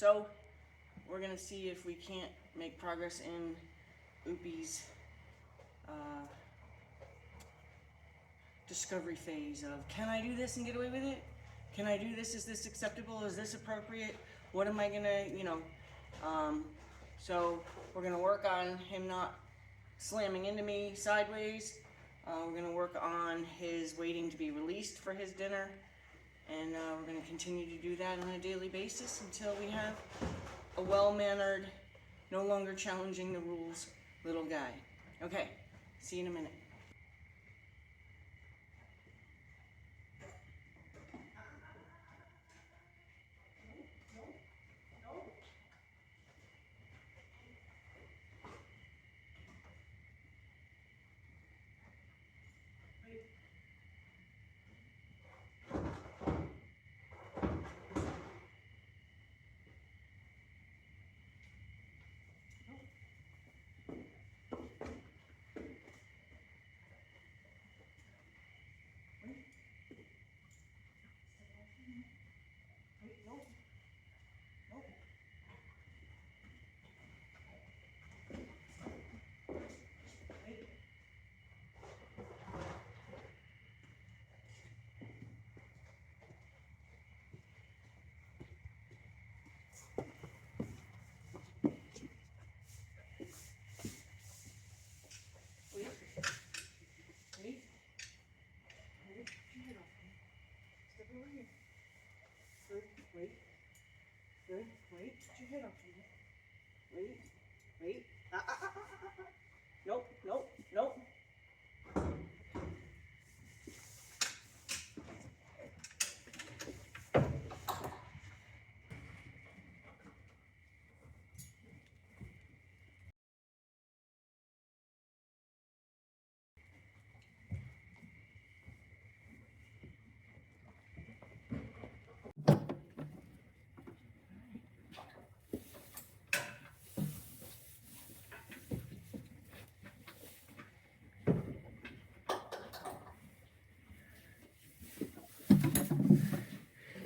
So we're gonna see if we can't make progress in Oopie's discovery phase of, can I do this and get away with it? Can I do this? Is this acceptable? Is this appropriate? What am I gonna, so we're gonna work on him not slamming into me sideways. We're gonna work on his waiting to be released for his dinner. And we're gonna continue to do that on a daily basis until we have a well-mannered, no longer challenging the rules little guy. Okay, see you in a minute. Wait, get your head off of me. Wait. Nope.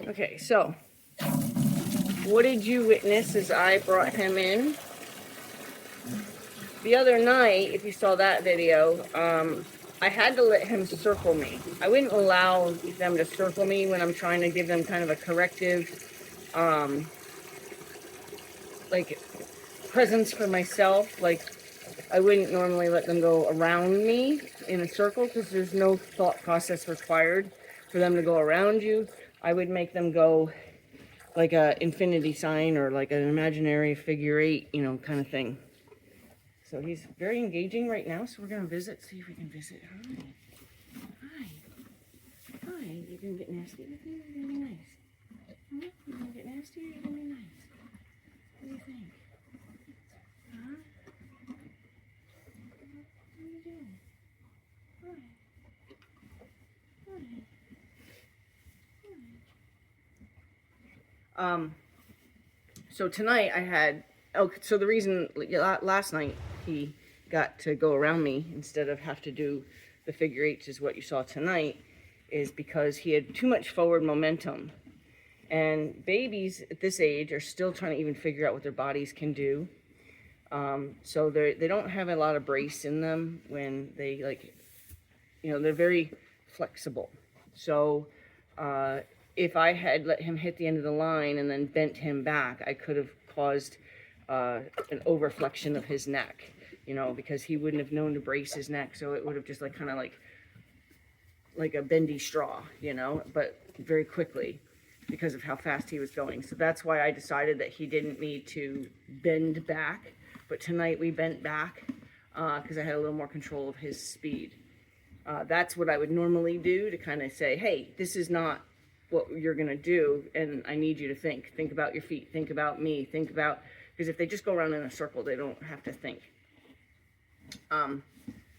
Okay, so what did you witness as I brought him in? The other night, if you saw that video, I had to let him circle me. I wouldn't allow them to circle me when I'm trying to give them kind of a corrective, like, presence for myself. Like, I wouldn't normally let them go around me in a circle because there's no thought process required for them to go around you. I would make them go like a infinity sign or like an imaginary figure eight, kind of thing. So he's very engaging right now, so we're going to visit, see if we can visit. Hi. You're going to get nasty with me? You're going to be nice? Huh? You're going to get nasty or you're going to be nice? What do you think? Huh? What are you doing? Hi. So tonight I had, so the reason, last night he got to go around me instead of have to do the figure eights is what you saw tonight, is because he had too much forward momentum. And babies at this age are still trying to even figure out what their bodies can do. So they don't have a lot of brace in them when they, they're very flexible. So if I had let him hit the end of the line and then bent him back, I could have caused an overflexion of his neck, because he wouldn't have known to brace his neck. So it would have just kind of like a bendy straw, but very quickly because of how fast he was going. So that's why I decided that he didn't need to bend back. But tonight we bent back because I had a little more control of his speed. That's what I would normally do to kind of say, hey, this is not what you're going to do, and I need you to think about your feet, think about me, because if they just go around in a circle, they don't have to think.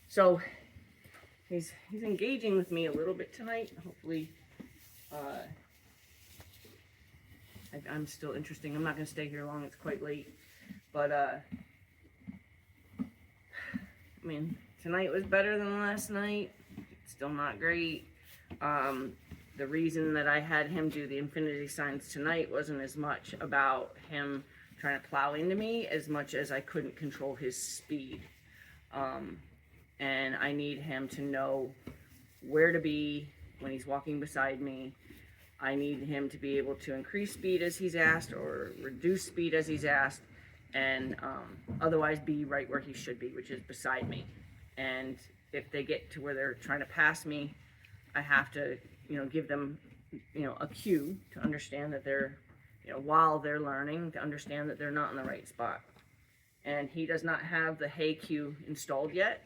So he's engaging with me a little bit tonight. Hopefully I'm still interesting. I'm not going to stay here long. It's quite late, but tonight was better than last night. Still not great. the reason that I had him do the infinity signs tonight wasn't as much about him trying to plow into me as much as I couldn't control his speed. And I need him to know where to be when he's walking beside me. I need him to be able to increase speed as he's asked or reduce speed as he's asked, and otherwise be right where he should be, which is beside me. And if they get to where they're trying to pass me, I have to, give them, a cue to understand that they're, while they're learning, to understand that they're not in the right spot. And he does not have the hey cue installed yet.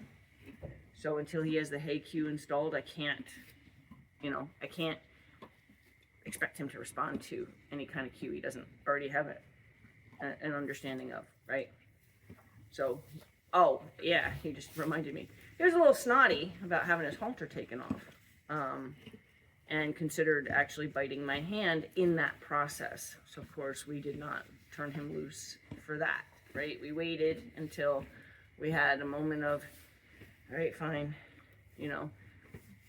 So until he has the hey cue installed, I can't expect him to respond to any kind of cue he doesn't already have an understanding of, right? So, oh yeah, he just reminded me. He was a little snotty about having his halter taken off, and considered actually biting my hand in that process. So of course we did not turn him loose for that, right? We waited until we had a moment of, all right, fine,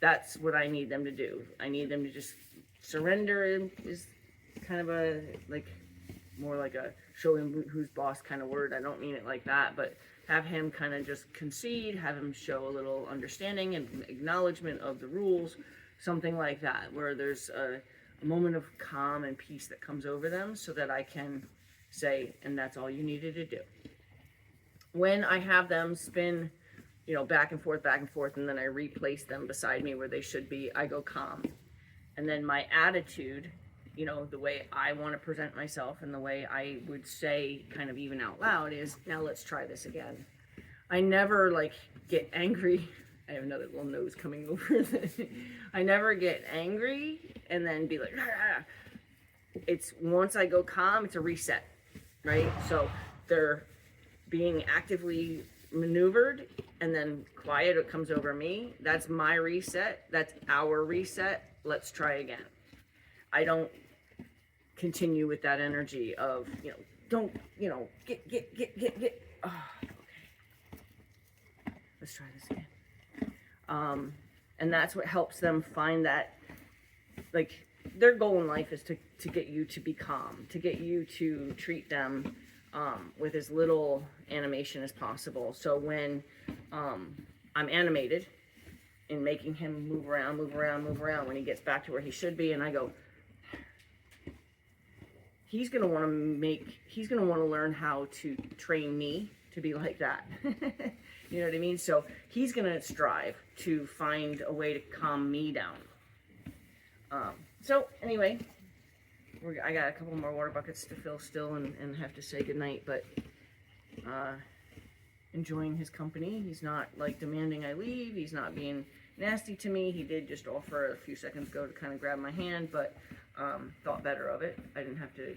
that's what I need them to do. I need them to just surrender. Is kind of a, more like a show him who's boss kind of word. I don't mean it like that, but have him kind of just concede, have him show a little understanding and acknowledgement of the rules, something like that, where there's a moment of calm and peace that comes over them so that I can say, and that's all you needed to do. When I have them spin, back and forth, and then I replace them beside me where they should be, I go calm. And then my attitude, the way I want to present myself and the way I would say kind of even out loud is, now let's try this again. I never get angry. I have another little nose coming over. I never get angry and then be like, ah. It's once I go calm, it's a reset, right? So they're being actively maneuvered and then quiet, it comes over me. That's my reset. That's our reset. Let's try again. I don't continue with that energy of, don't, get. Oh, okay. Let's try this again. And that's what helps them find that, their goal in life is to get you to be calm, to get you to treat them with as little animation as possible. So when I'm animated in making him move around, when he gets back to where he should be, and I go, he's gonna want to learn how to train me to be like that. You know what I mean? So he's gonna strive to find a way to calm me down. So anyway, I got a couple more water buckets to fill still and have to say goodnight, but enjoying his company. He's not demanding I leave. He's not being nasty to me. He did just offer a few seconds ago to kind of grab my hand, but thought better of it. I didn't have to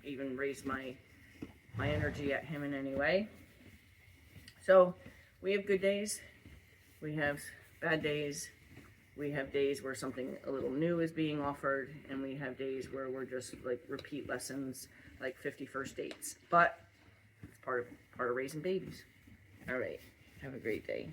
even raise my energy at him in any way. So we have good days. We have bad days. We have days where something a little new is being offered, and we have days where we're just repeat lessons, 50 first dates. But it's part of raising babies. All right. Have a great day.